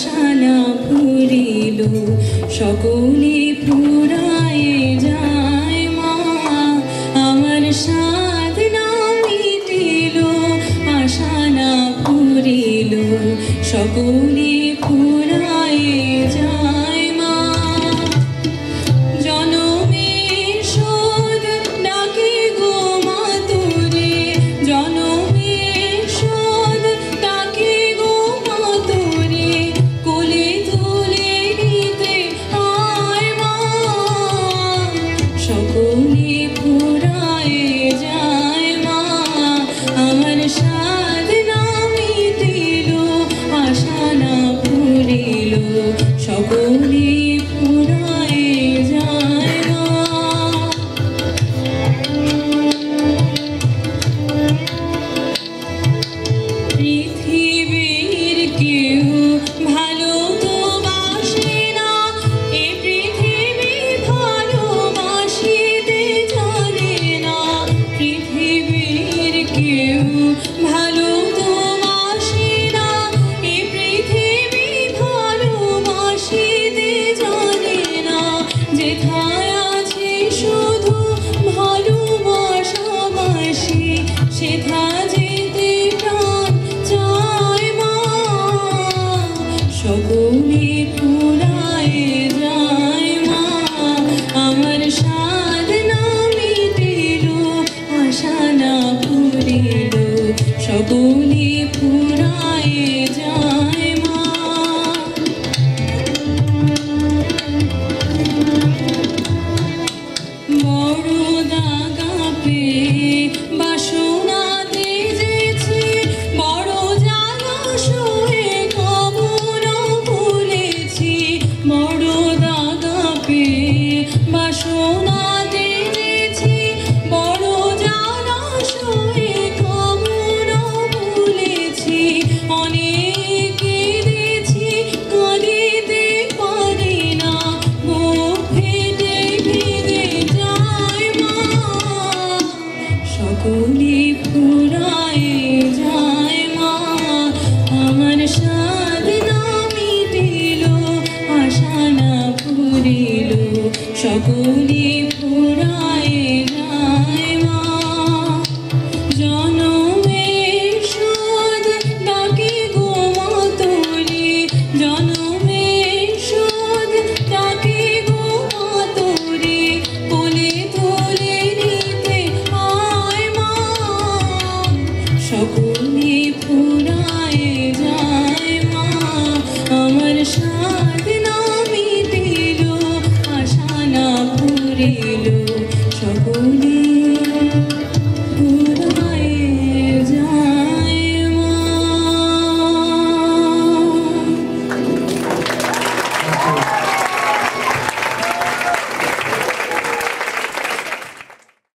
আশা না ফুরিল সকলে ফুরায়ে যায় মা আমার সাধ না মিটিল আশা না ফুরিল সকলে ফুরায়ে যায় মা জনমের শোধ ডাকে গো মা তোরে জনমের শোধ ডাকে গো মা তোরে কোলে তুলে নিতে আয় মা সকলে ফুরায়ে যায় মা আমার সাধ না মিটিল আশা না ফুরিল সকলে ফুরায়ে যায় মা পৃথিবীর কেউ ভালো তো বাসে না এ পৃথিবী ভালোবাসিতে জানে না পৃথিবীর কেউ ভালো তো বাসে না এ পৃথিবী ভালোবাসিতে জানে না যেথায় আছে শুধু ভালোবাসাবাসি সেথা যেতে প্রাণ চায় মা সকলে ফুরায়ে যায় মা আমার সাধ না মিটিল আশা না ফুরিল সকলে ফুরায়ে যায় মা বড় দাগা পেয়ে বাসনাতে যেছি বড় জ্বালা সয়ে কবর ভুলেছি বড় দাগা পেয়ে বাসনাতে যেছি বড় জ্বালা সয়ে কবর ভুলেছি অনেক কেঁদেছি কাঁদিতে পারি না বুক ফেটে ভিজে যায় মা সকলে ফুরায়ে যায় মা আমার সাধ না মিটিল আশা না ফুরিল সকলে ফুরায়ে যায় মা জনমের শোধ ডাকে গো মা তোরে জনমের শোধ ডাকে গো মা তোরে কোলে তুলে নিতে আয় মা সকলে